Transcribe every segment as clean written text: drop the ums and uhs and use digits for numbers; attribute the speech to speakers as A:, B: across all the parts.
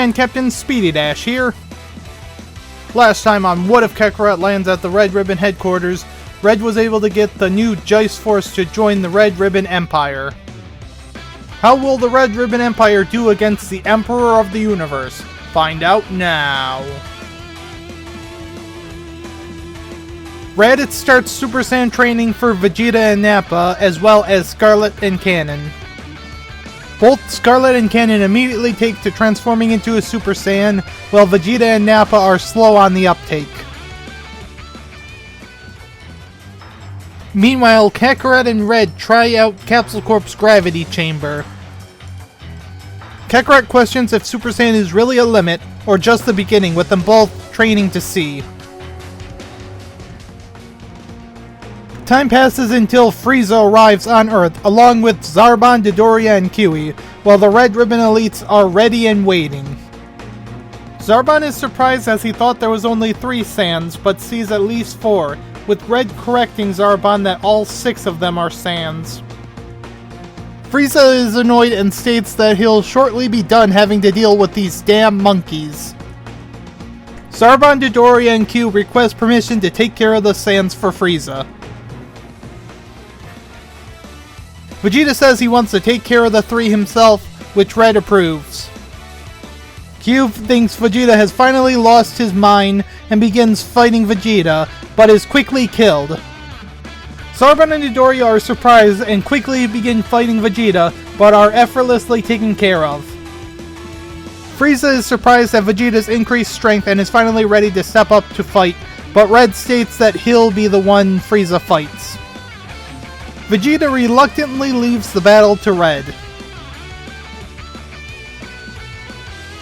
A: Saiyan Captain Speedy Dash here. Last time on What If Kakarot lands at the Red Ribbon headquarters, Red was able to get the new Geist Force to join the Red Ribbon Empire. How will the Red Ribbon Empire do against the Emperor of the Universe? Find out now. Raditz starts Super Saiyan training for Vegeta and Nappa, as well as Scarlet and Cannon. Both Scarlet and Cannon immediately take to transforming into a Super Saiyan, while Vegeta and Nappa are slow on the uptake. Meanwhile, Kakarot and Red try out Capsule Corp's gravity chamber. Kakarot questions if Super Saiyan is really a limit, or just the beginning, with them both training to see. Time passes until Frieza arrives on Earth, along with Zarbon, Dodoria, and Kiwi, while the Red Ribbon elites are ready and waiting. Zarbon is surprised as he thought there was only 3 Saiyans, but sees at least 4, with Red correcting Zarbon that all 6 of them are Saiyans. Frieza is annoyed and states that he'll shortly be done having to deal with these damn monkeys. Zarbon, Dodoria, and Q request permission to take care of the Saiyans for Frieza. Vegeta says he wants to take care of the 3 himself, which Red approves. Q thinks Vegeta has finally lost his mind and begins fighting Vegeta, but is quickly killed. Zarbon and Dodoria are surprised and quickly begin fighting Vegeta, but are effortlessly taken care of. Frieza is surprised at Vegeta's increased strength and is finally ready to step up to fight, but Red states that he'll be the one Frieza fights. Vegeta reluctantly leaves the battle to Red.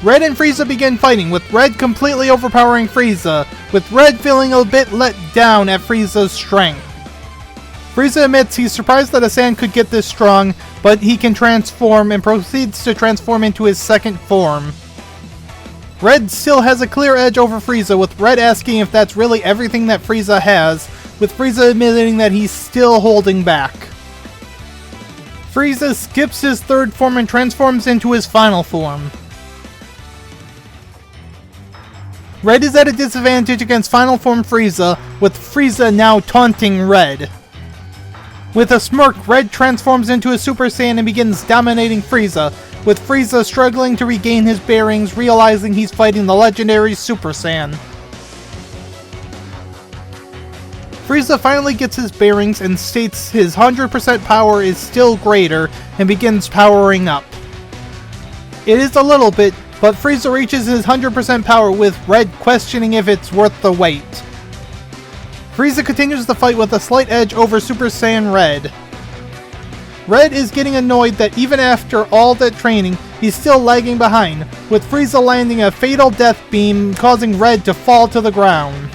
A: Red and Frieza begin fighting, with Red completely overpowering Frieza, with Red feeling a bit let down at Frieza's strength. Frieza admits he's surprised that a Saiyan could get this strong, but he can transform and proceeds to transform into his second form. Red still has a clear edge over Frieza, with Red asking if that's really everything that Frieza has, with Frieza admitting that he's still holding back. Frieza skips his third form and transforms into his final form. Red is at a disadvantage against final form Frieza, with Frieza now taunting Red. With a smirk, Red transforms into a Super Saiyan and begins dominating Frieza, with Frieza struggling to regain his bearings, realizing he's fighting the legendary Super Saiyan. Frieza finally gets his bearings and states his 100% power is still greater and begins powering up. It is a little bit, but Frieza reaches his 100% power with Red questioning if it's worth the wait. Frieza continues the fight with a slight edge over Super Saiyan Red. Red is getting annoyed that even after all that training, he's still lagging behind, with Frieza landing a fatal death beam causing Red to fall to the ground.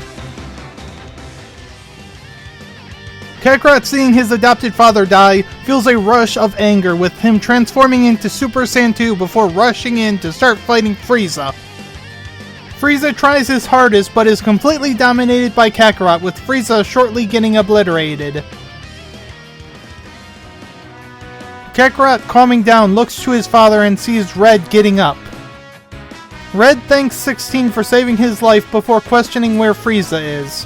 A: Kakarot, seeing his adopted father die, feels a rush of anger, with him transforming into Super Saiyan 2 before rushing in to start fighting Frieza. Frieza tries his hardest but is completely dominated by Kakarot, with Frieza shortly getting obliterated. Kakarot, calming down, looks to his father and sees Red getting up. Red thanks 16 for saving his life before questioning where Frieza is.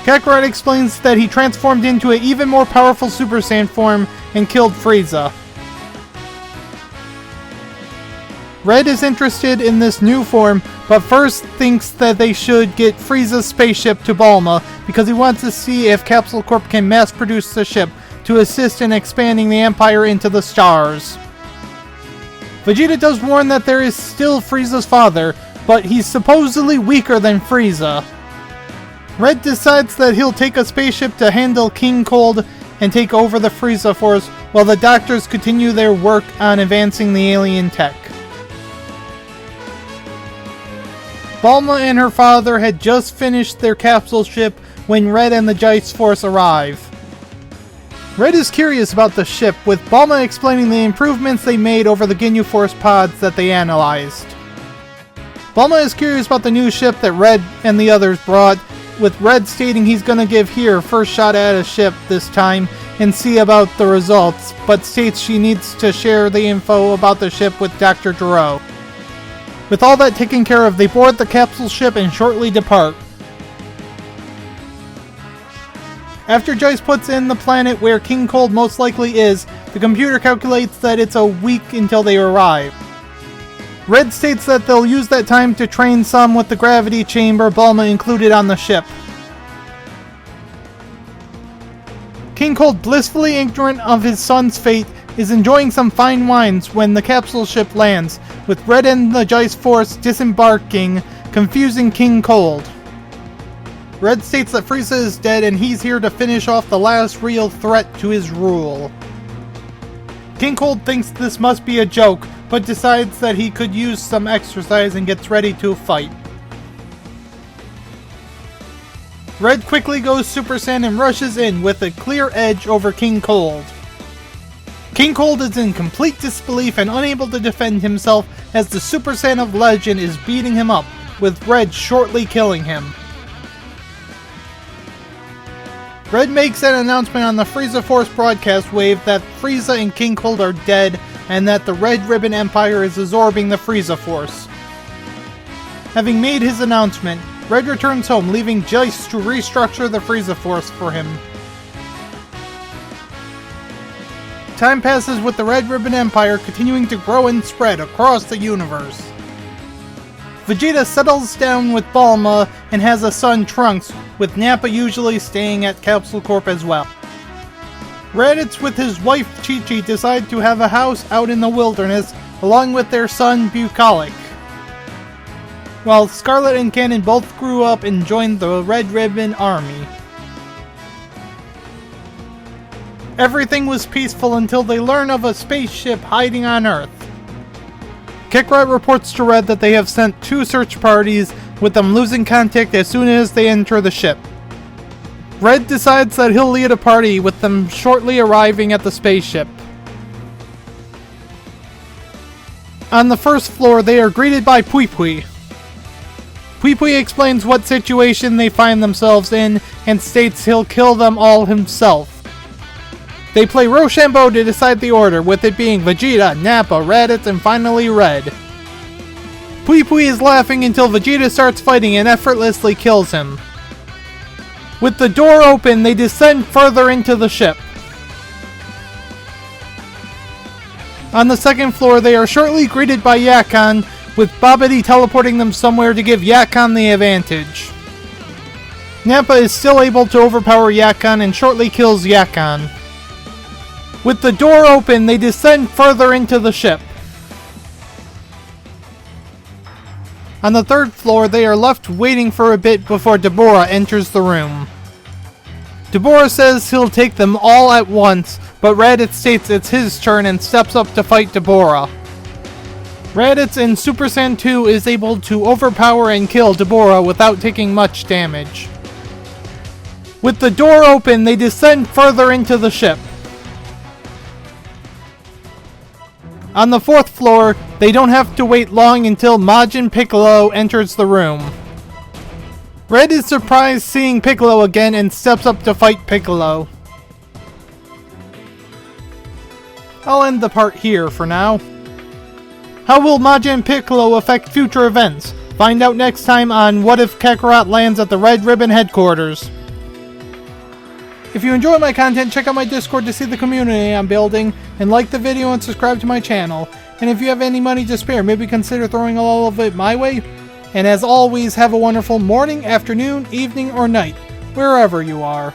A: Kakarot explains that he transformed into an even more powerful Super Saiyan form and killed Frieza. Red is interested in this new form, but first thinks that they should get Frieza's spaceship to Bulma because he wants to see if Capsule Corp can mass produce the ship to assist in expanding the Empire into the stars. Vegeta does warn that there is still Frieza's father, but he's supposedly weaker than Frieza. Red decides that he'll take a spaceship to handle King Cold and take over the Frieza Force, while the doctors continue their work on advancing the alien tech. Bulma and her father had just finished their capsule ship when Red and the Geist Force arrive. Red is curious about the ship, with Bulma explaining the improvements they made over the Ginyu Force pods that they analyzed. Bulma is curious about the new ship that Red and the others brought, with Red stating he's gonna give her first shot at a ship this time and see about the results, but states she needs to share the info about the ship with Dr. Gero. With all that taken care of, they board the capsule ship and shortly depart. After Joyce puts in the planet where King Cold most likely is, the computer calculates that it's a week until they arrive. Red states that they'll use that time to train some with the gravity chamber Bulma included on the ship. King Cold, blissfully ignorant of his son's fate, is enjoying some fine wines when the capsule ship lands, with Red and the Joyce Force disembarking, confusing King Cold. Red states that Frieza is dead and he's here to finish off the last real threat to his rule. King Cold thinks this must be a joke, but decides that he could use some exercise and gets ready to fight. Red quickly goes Super Saiyan and rushes in with a clear edge over King Cold. King Cold is in complete disbelief and unable to defend himself as the Super Saiyan of Legend is beating him up, with Red shortly killing him. Red makes an announcement on the Frieza Force broadcast wave that Frieza and King Cold are dead and that the Red Ribbon Empire is absorbing the Frieza Force. Having made his announcement, Red returns home, leaving Joyce to restructure the Frieza Force for him. Time passes with the Red Ribbon Empire continuing to grow and spread across the universe. Vegeta settles down with Bulma and has a son, Trunks, with Nappa usually staying at Capsule Corp as well. Raditz with his wife Chi-Chi decide to have a house out in the wilderness along with their son Bucolic. While Scarlet and Cannon both grew up and joined the Red Ribbon Army. Everything was peaceful until they learn of a spaceship hiding on Earth. Kakarot reports to Red that they have sent 2 search parties, with them losing contact as soon as they enter the ship. Red decides that he'll lead a party, with them shortly arriving at the spaceship. On the first floor, they are greeted by Pui Pui. Pui Pui explains what situation they find themselves in and states he'll kill them all himself. They play Rochambeau to decide the order, with it being Vegeta, Nappa, Raditz, and finally Red. Pui Pui is laughing until Vegeta starts fighting and effortlessly kills him. With the door open, they descend further into the ship. On the second floor, they are shortly greeted by Yakon, with Babidi teleporting them somewhere to give Yakon the advantage. Nappa is still able to overpower Yakon and shortly kills Yakon. With the door open, they descend further into the ship. On the third floor, they are left waiting for a bit before Deborah enters the room. Deborah says he'll take them all at once, but Raditz states it's his turn and steps up to fight Deborah. Raditz in Super Saiyan 2 is able to overpower and kill Deborah without taking much damage. With the door open, they descend further into the ship. On the fourth floor, they don't have to wait long until Majin Piccolo enters the room. Red is surprised seeing Piccolo again and steps up to fight Piccolo. I'll end the part here for now. How will Majin Piccolo affect future events? Find out next time on What If Kakarot Lands at the Red Ribbon Headquarters. If you enjoy my content, check out my Discord to see the community I'm building, and like the video and subscribe to my channel. And if you have any money to spare, maybe consider throwing all of it my way. And as always, have a wonderful morning, afternoon, evening, or night, wherever you are.